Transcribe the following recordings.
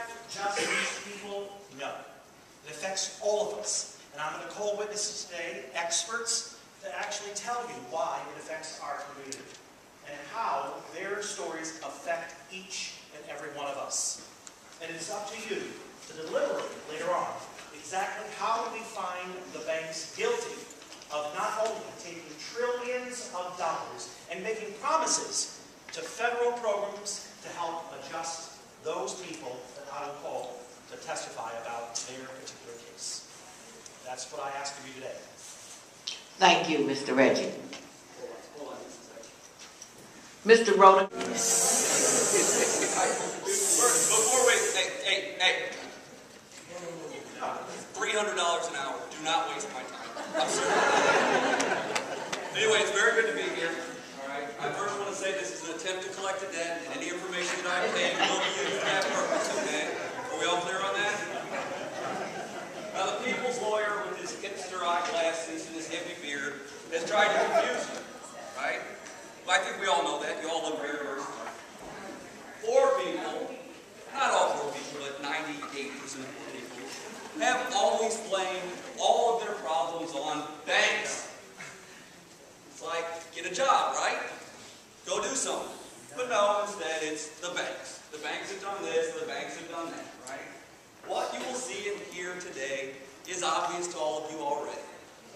affect just these people? No. It affects all of us. And I'm going to call witnesses today, experts, to actually tell you why it affects our community and how their stories affect each and every one of us. And it's up to you to deliberate later on exactly how we find the banks guilty of not only taking trillions of dollars and making promises to federal programs to help adjust those people that I will call to testify about their particular case. That's what I ask of you today. Thank you, Mr. Reggie. Mr. Rhoda. Before we, hey. $300 an hour. Do not waste my time. I'm sorry. Anyway, it's very good to be here. All right. I first want to say this is an attempt to collect a debt, and any information that I obtain will be used for that purpose. Okay? Are we all clear on that? Now, the people's lawyer with his hipster eyeglasses and his hippie beard has tried to confuse you. Right? Well, I think we all know that. You all look very, very smart. Poor people, not all poor people, but 98% of poor people, have always blamed all of their problems on banks. It's like, get a job, right? Go do something. But no, instead it's the banks. The banks have done this, the banks have done that, right? What you will see and hear today is obvious to all of you already.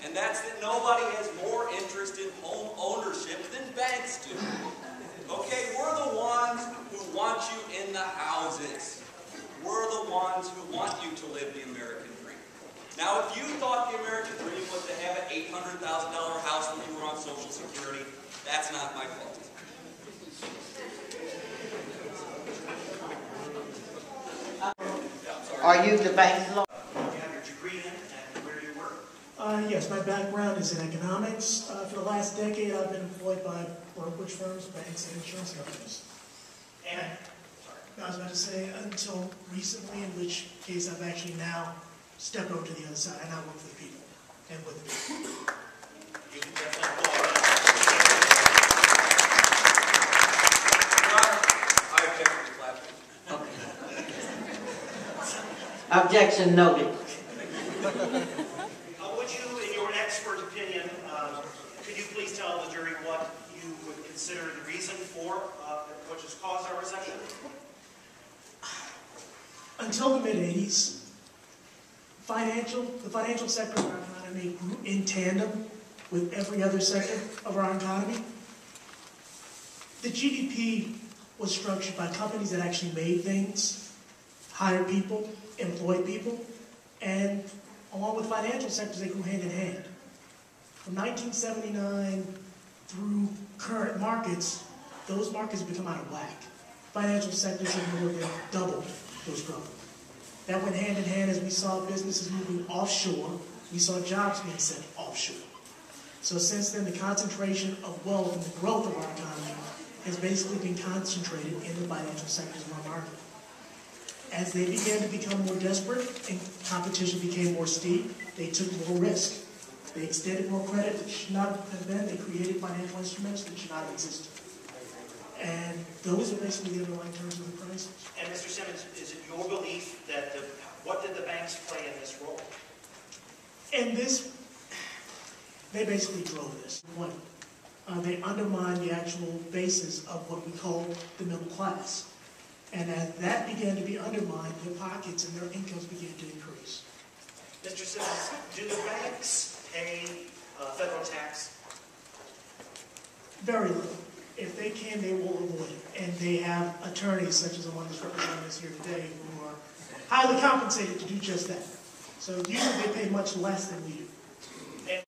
And that's that nobody has more interest in home ownership than banks do. Okay, we're the ones who want you in the houses. We're the ones who want you to live the American dream. Now, if you thought the American dream was to have an $800,000 house when you were on Social Security, that's not my fault. Are you the bank's lawyer? You have your degree in, and where do you work? Yes, my background is in economics. For the last decade, I've been employed by brokerage firms, banks, and insurance companies. And, I was about to say, until recently, in which case I've actually now stepped over to the other side. I now work for the people and with the people. you can definitely pull out. I object to the clapping. Objection noted. Would you, in your expert opinion, could you please tell the jury what you would consider the reason for what has caused our recession? Until the mid-'80s, the financial sector of our economy grew in tandem with every other sector of our economy. The GDP was structured by companies that actually made things, hired people, employed people, and along with financial sectors, they grew hand in hand. From 1979 through current markets, those markets have become out of whack. Financial sectors have more than doubled those growth. That went hand in hand as we saw businesses moving offshore. We saw jobs being sent offshore. So since then, the concentration of wealth and the growth of our economy has basically been concentrated in the financial sectors of our market. As they began to become more desperate and competition became more steep, they took more risk. They extended more credit that should not have been. They created financial instruments that should not have existed. And those are basically the underlying terms of the crisis. And Mr. Simmons, is it your belief that what did the banks play in this role? And this, they basically drove this. One, they undermined the actual basis of what we call the middle class. And as that began to be undermined, their pockets and their incomes began to increase. Mr. Simmons, do the banks pay federal tax? Very little. If they can, they will avoid it. And they have attorneys, such as the one that's representing us here today, who are highly compensated to do just that. So usually they pay much less than we do.